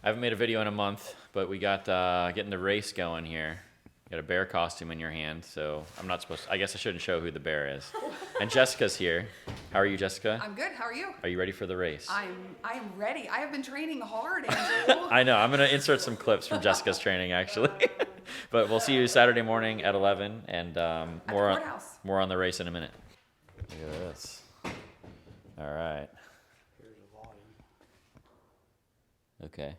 I haven't made a video in a month, but we got getting the race going here. You got a bear costume in your hand, so I'm not supposed to, I guess I shouldn't show who the bear is. And Jessica's here. How are you, Jessica? I'm good. How are you? Are you ready for the race? I'm ready. I have been training hard, Angel. I know. I'm going to insert some clips from Jessica's training, actually. But we'll see you Saturday morning at 11, and more on the race in a minute. Look at this. All right. Okay.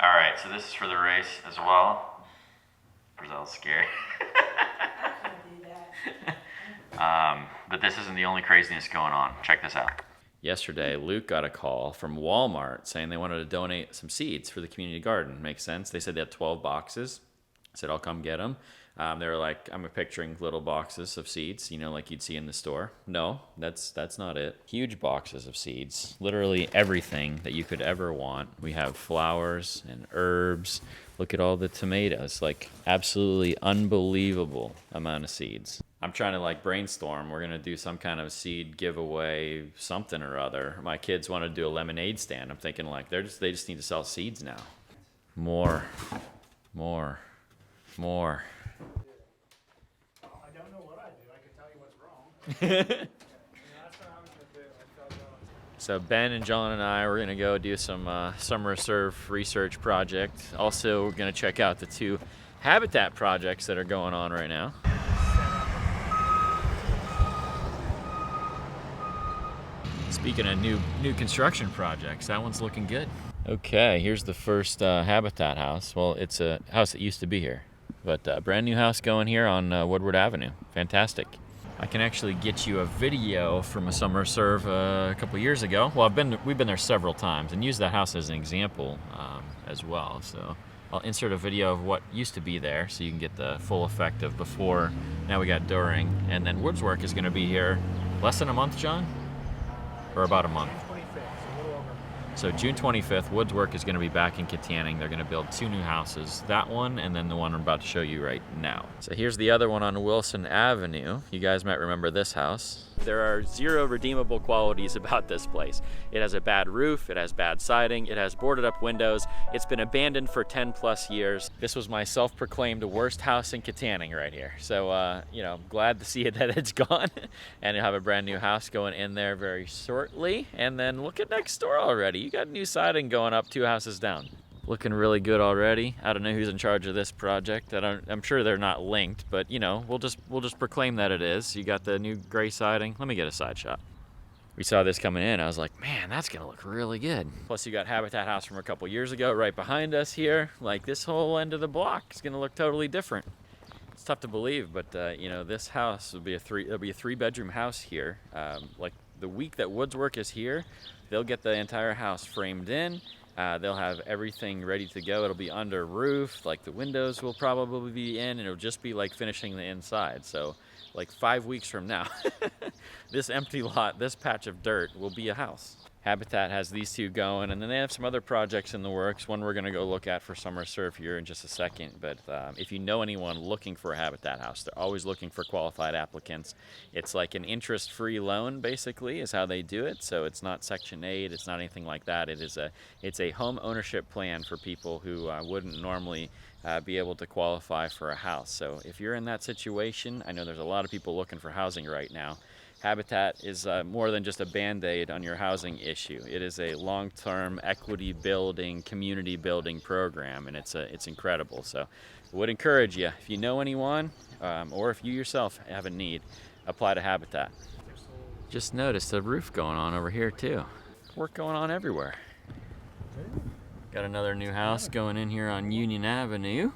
All right, so this is for the race as well. Brizelle's scary. But this isn't the only craziness going on. Check this out. Yesterday, Luke got a call from Walmart saying they wanted to donate some seeds for the community garden. Makes sense. They said they had 12 boxes. I said, I'll come get them. They were like, I'm picturing little boxes of seeds, you know, like you'd see in the store. No, that's not it. Huge boxes of seeds, literally everything that you could ever want. We have flowers and herbs. Look at all the tomatoes, like absolutely unbelievable amount of seeds. I'm trying to like brainstorm. We're going to do some kind of seed giveaway, something or other. My kids want to do a lemonade stand. I'm thinking like they just need to sell seeds now. More. I don't know what I do. I can tell you what's wrong. So Ben and John and I, we're gonna go do some summer surf research project. Also, we're gonna check out the 2 habitat projects that are going on right now. Speaking of new construction projects, that one's looking good. Okay, here's the first habitat house. Well, it's a house that used to be here. But brand new house going here on Woodward Avenue. Fantastic. I can actually get you a video from a summer serve a couple years ago. Well, we've been there several times and used that house as an example as well. So I'll insert a video of what used to be there so you can get the full effect of before. Now we got during. And then Wood's work is going to be here less than a month, John? Or about a month? So June 25th, Wood's work is going to be back in Kittanning. They're going to build 2 new houses, that one and then the one I'm about to show you right now. So here's the other one on Wilson Avenue. You guys might remember this house. There are 0 redeemable qualities about this place. It has a bad roof, it has bad siding, it has boarded up windows. It's been abandoned for 10 plus years. This was my self-proclaimed worst house in Kittanning right here. So, you know, glad to see that it's gone. And you'll have a brand new house going in there very shortly. And then look at next door already. You got new siding going up 2 houses down. Looking really good already. I don't know who's in charge of this project. I'm sure they're not linked, but you know, we'll just proclaim that it is. You got the new gray siding. Let me get a side shot. We saw this coming in. I was like, man, that's gonna look really good. Plus you got Habitat House from a couple years ago right behind us here. Like this whole end of the block is gonna look totally different. It's tough to believe, but you know, this house will be it'll be a 3-bedroom house here. Like the week that Wood's work is here, they'll get the entire house framed in. They'll have everything ready to go. It'll be under roof, like the windows will probably be in, and it'll just be like finishing the inside. So like 5 weeks from now, this empty lot, this patch of dirt will be a house. Habitat has these 2 going, and then they have some other projects in the works. One we're going to go look at for summer surf here in just a second. But if you know anyone looking for a Habitat house, they're always looking for qualified applicants. It's like an interest-free loan, basically, is how they do it. So it's not Section 8, it's not anything like that. It's a home ownership plan for people who wouldn't normally be able to qualify for a house. So if you're in that situation, I know there's a lot of people looking for housing right now. Habitat is more than just a Band-Aid on your housing issue. It is a long-term equity building, community building program, and it's incredible. So I would encourage you, if you know anyone, or if you yourself have a need, apply to Habitat. Just noticed a roof going on over here too. Work going on everywhere. Got another new house going in here on Union Avenue.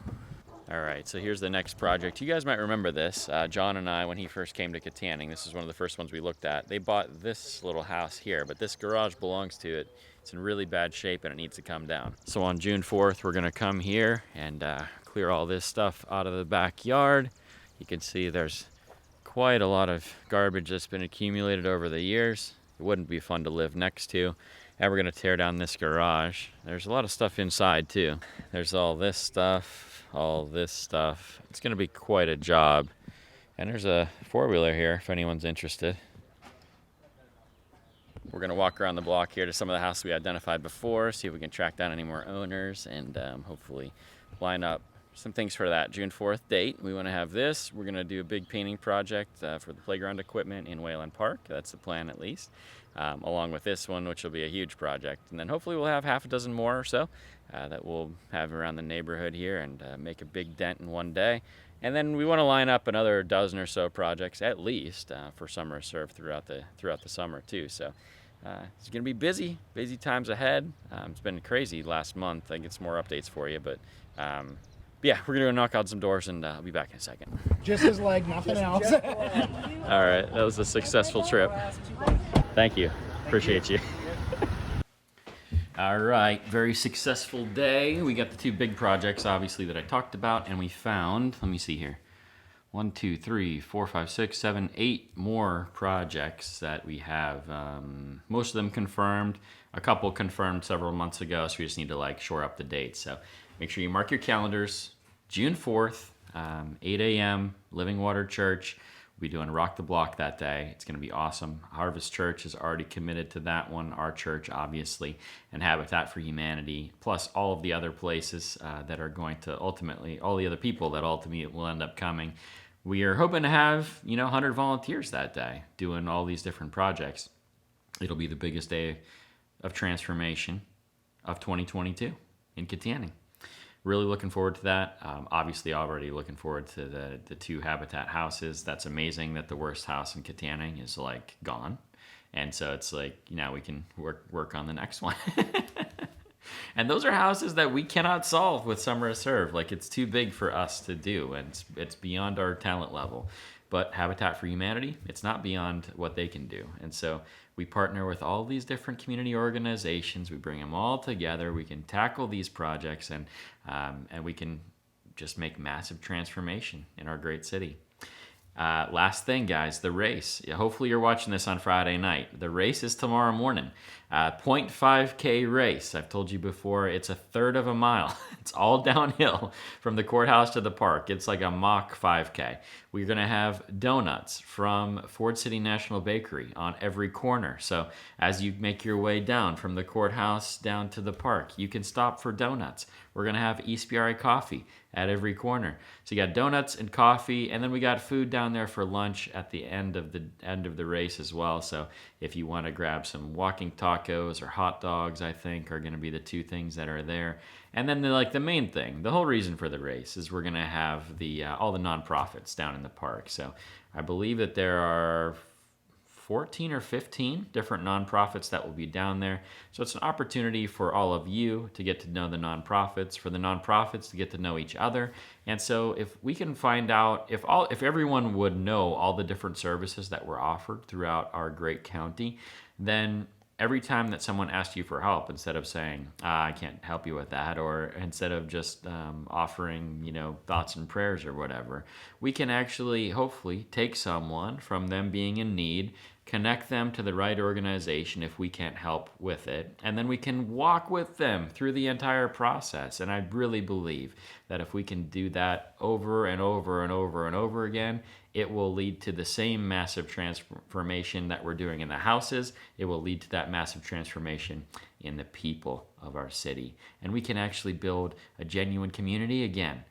All right, so here's the next project. You guys might remember this. John and I, when he first came to Kittanning, this is one of the first ones we looked at. They bought this little house here, but this garage belongs to it. It's in really bad shape and it needs to come down. So on June 4th, we're gonna come here and clear all this stuff out of the backyard. You can see there's quite a lot of garbage that's been accumulated over the years. It wouldn't be fun to live next to. And we're gonna tear down this garage. There's a lot of stuff inside too. There's all this stuff. It's gonna be quite a job. And there's a 4-wheeler here if anyone's interested. We're gonna walk around the block here to some of the houses we identified before, see if we can track down any more owners, and hopefully line up some things for that June 4th date. We want to have this. We're gonna do a big painting project for the playground equipment in Wayland Park. That's the plan, at least. Along with this one, which will be a huge project. And then hopefully we'll have half a dozen more or so that we'll have around the neighborhood here and make a big dent in one day. And then we want to line up another dozen or so projects at least for summer serve throughout the summer too. So it's going to be busy times ahead. It's been crazy last month. I get some more updates for you, but yeah, we're going to go knock on some doors, and I'll be back in a second. Just his leg, nothing else. All right, that was a successful trip. Thank you. Appreciate you. All right, very successful day. We got the two big projects, obviously, that I talked about, and we found, let me see here, 1, 2, 3, 4, 5, 6, 7, 8 more projects that we have. Most of them confirmed, a couple confirmed several months ago, so we just need to like shore up the dates. So make sure you mark your calendars. June 4th, 8 a.m., Living Water Church. We'll be doing Rock the Block that day. It's going to be awesome. Harvest Church is already committed to that one. Our church, obviously, and Habitat for Humanity, plus all of the other places that are going to ultimately, all the other people that ultimately will end up coming. We are hoping to have, 100 volunteers that day doing all these different projects. It'll be the biggest day of transformation of 2022 in Kittanning. Really looking forward to that. Obviously, already looking forward to the two Habitat houses. That's amazing that the worst house in Kittanning is like gone, and so it's like now we can work on the next one. And those are houses that we cannot solve with Summer of Serve. Like it's too big for us to do, and it's beyond our talent level. But Habitat for Humanity, it's not beyond what they can do, and so we partner with all these different community organizations. We bring them all together. We can tackle these projects, and we can just make massive transformation in our great city. Last thing, guys, the race. Hopefully you're watching this on Friday night. The race is tomorrow morning. 0.5K race. I've told you before, it's 1/3 of a mile. It's all downhill from the courthouse to the park. It's like a mock 5K. We're going to have donuts from Ford City National Bakery on every corner. So as you make your way down from the courthouse down to the park, you can stop for donuts. We're going to have ESPRA coffee at every corner. So you got donuts and coffee, and then we got food down there for lunch at the end of the race as well. So if you want to grab some walking tacos or hot dogs, I think are going to be the two things that are there. And then the main thing, the whole reason for the race is we're going to have all the nonprofits down in the park. So I believe that there are 14 or 15 different nonprofits that will be down there. So it's an opportunity for all of you to get to know the nonprofits, for the nonprofits to get to know each other. And so if we can find out, if everyone would know all the different services that were offered throughout our great county, then every time that someone asks you for help, instead of saying, I can't help you with that, or instead of just offering, thoughts and prayers or whatever, we can actually hopefully take someone from them being in need, connect them to the right organization if we can't help with it, and then we can walk with them through the entire process. And I really believe that if we can do that over and over and over and over again, it will lead to the same massive transformation that we're doing in the houses. It will lead to that massive transformation in the people of our city. And we can actually build a genuine community again.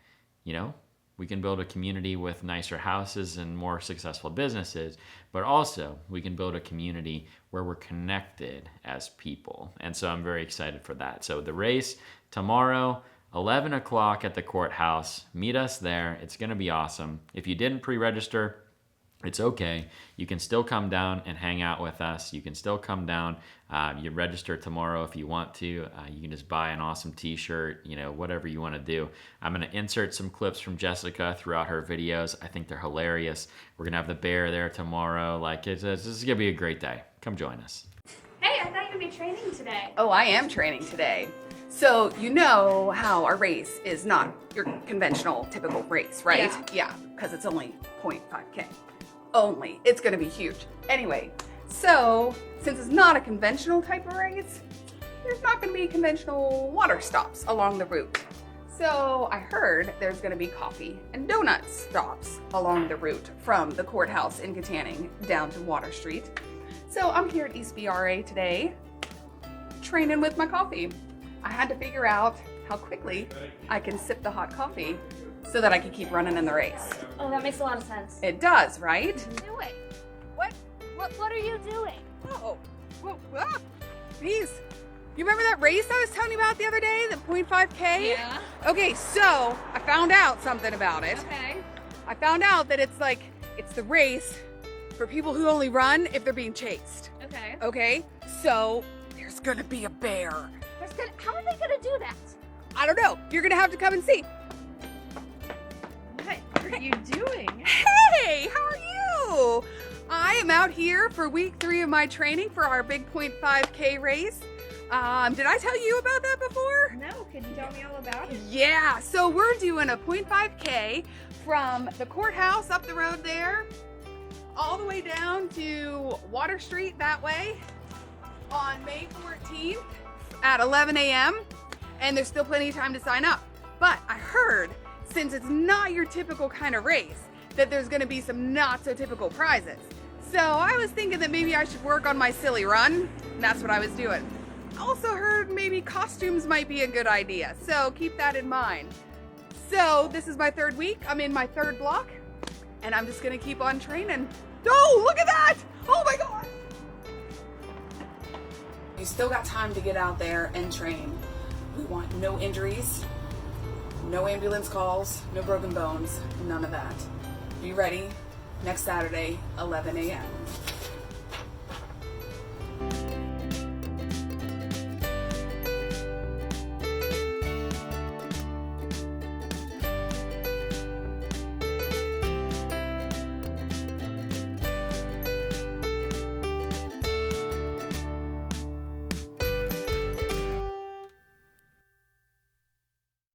We can build a community with nicer houses and more successful businesses, but also we can build a community where we're connected as people. And so I'm very excited for that. So the race tomorrow, 11 o'clock at the courthouse. Meet us there. It's going to be awesome. If you didn't pre-register, it's okay. You can still come down and hang out with us. You can still come down. You register tomorrow if you want to. You can just buy an awesome t-shirt, whatever you want to do. I'm going to insert some clips from Jessica throughout her videos. I think they're hilarious. We're going to have the bear there tomorrow. This is going to be a great day. Come join us. Hey, I thought you'd be training today. Oh, I am training today. So you know how our race is not your conventional, typical race, right? Yeah, because it's only 0.5K. Only. It's going to be huge. Anyway, so since it's not a conventional type of race, there's not going to be conventional water stops along the route. So I heard there's going to be coffee and donut stops along the route from the courthouse in Kittanning down to Water Street. So I'm here at East VRA today, training with my coffee. I had to figure out how quickly I can sip the hot coffee so that I can keep running in the race. Oh, that makes a lot of sense. It does, right? Do it. What are you doing? Oh, whoa, ah, geez. You remember that race I was telling you about the other day, the 0.5K? Yeah. Okay, so I found out something about it. Okay. I found out that it's the race for people who only run if they're being chased. Okay. Okay, so there's gonna be a bear. How are they gonna do that? I don't know. You're gonna have to come and see. What are you doing? Hey, how are you? I am out here for week 3 of my training for our big 0.5K race. Did I tell you about that before? No, can you tell me all about it? Yeah, so we're doing a 0.5K from the courthouse up the road there, all the way down to Water Street that way on May 14th at 11 a.m. And there's still plenty of time to sign up. But I heard, since it's not your typical kind of race, that there's gonna be some not so typical prizes. So I was thinking that maybe I should work on my silly run, and that's what I was doing. Also heard maybe costumes might be a good idea, so keep that in mind. So this is my 3rd week, I'm in my 3rd block, and I'm just gonna keep on training. Oh, look at that! Oh my God! You still got time to get out there and train. We want no injuries, no ambulance calls, no broken bones, none of that. Be ready next Saturday, 11 a.m.